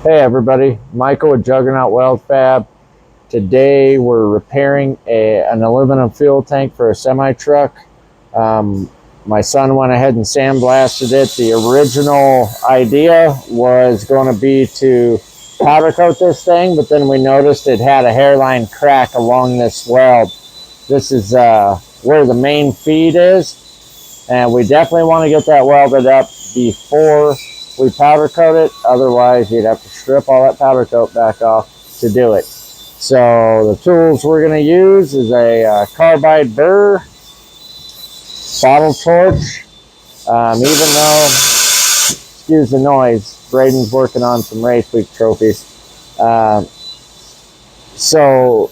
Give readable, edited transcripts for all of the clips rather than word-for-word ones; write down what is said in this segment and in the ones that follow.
Hey everybody, Michael with Juggernaut Weld Fab. Today we're repairing an aluminum fuel tank for a semi-truck. My son went ahead and sandblasted it. The original idea was going to be to powder coat this thing, but then we noticed it had a hairline crack along this weld. This is where the main feed is, and we definitely want to get that welded up before we powder coat it. Otherwise you'd have to strip all that powder coat back off to do it. So the tools we're going to use is a carbide burr, bottle torch. Even though, excuse the noise, Braden's working on some race week trophies. So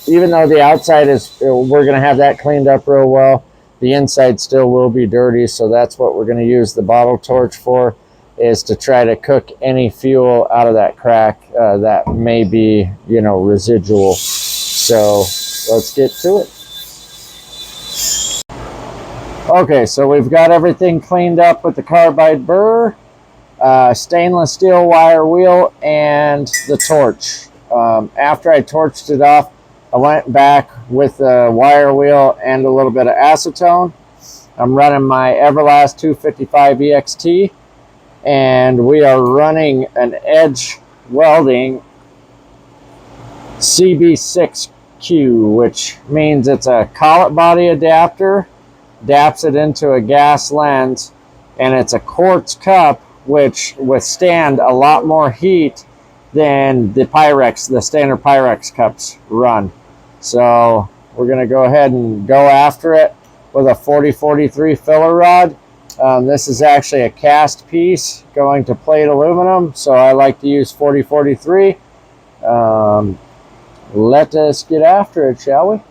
even though the outside is, we're going to have that cleaned up real well, the inside still will be dirty. So that's what we're going to use the bottle torch for, is to try to cook any fuel out of that crack that may be, residual. So let's get to it. Okay, so we've got everything cleaned up with the carbide burr, stainless steel wire wheel, and the torch. After I torched it off, I went back with the wire wheel and a little bit of acetone. I'm running my Everlast 255 EXT. And we are running an edge welding CB6Q, which means it's a collet body adapter, daps it into a gas lens, and it's a quartz cup which withstand a lot more heat than the Pyrex, the standard Pyrex cups run. So we're going to go ahead and go after it with a 4043 filler rod. This is actually a cast piece going to plate aluminum, so I like to use 4043. Let us get after it, shall we?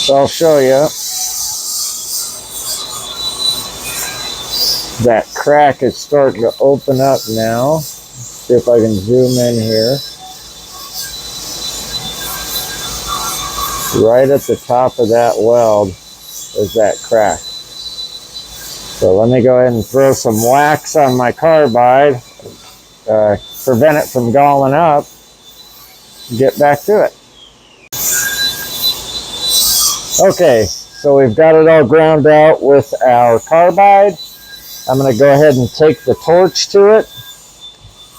So I'll show you. That crack is starting to open up now. See if I can zoom in here. Right at the top of that weld is that crack. So let me go ahead and throw some wax on my carbide, prevent it from galling up, get back to it. Okay, so we've got it all ground out with our carbide. I'm going to go ahead and take the torch to it.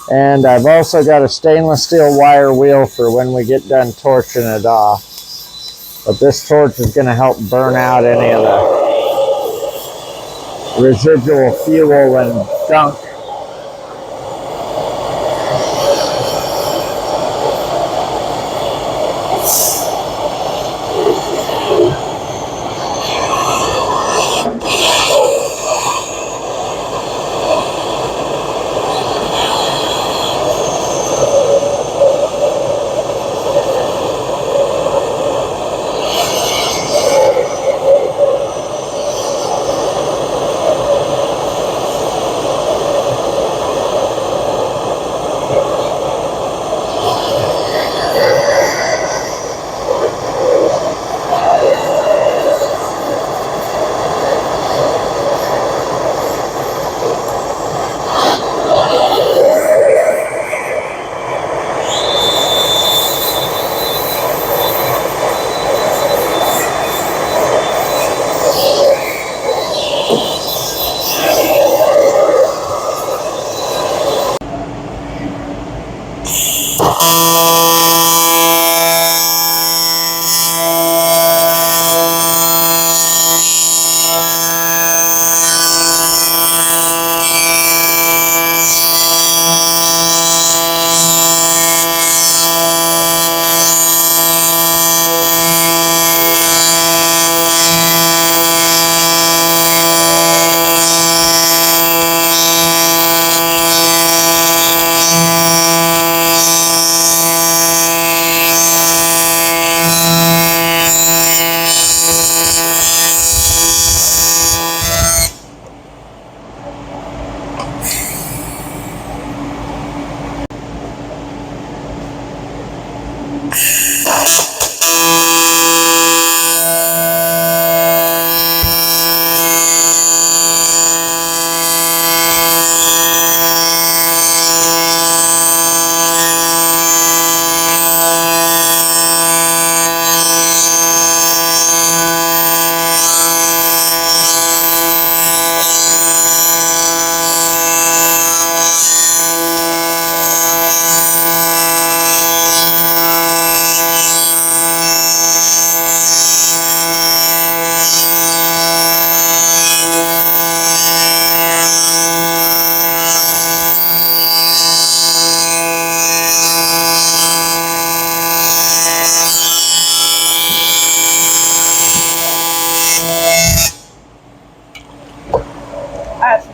And I've also got a stainless steel wire wheel for when we get done torching it off. But this torch is going to help burn out any of the residual fuel and gunk.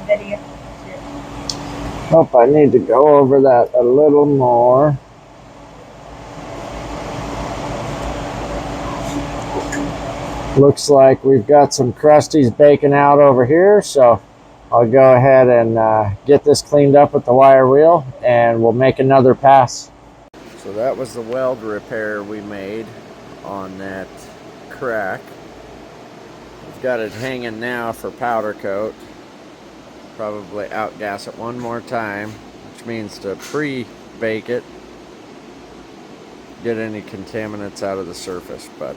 Video. Oh, I need to go over that a little more. Looks like we've got some crusties baking out over here, so I'll go ahead and get this cleaned up with the wire wheel, and we'll make another pass. So that was the weld repair we made on that crack. We've got it hanging now for powder coat. Probably outgas it one more time, which means to pre-bake it, get any contaminants out of the surface. But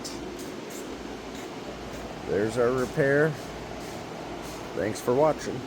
there's our repair. Thanks for watching.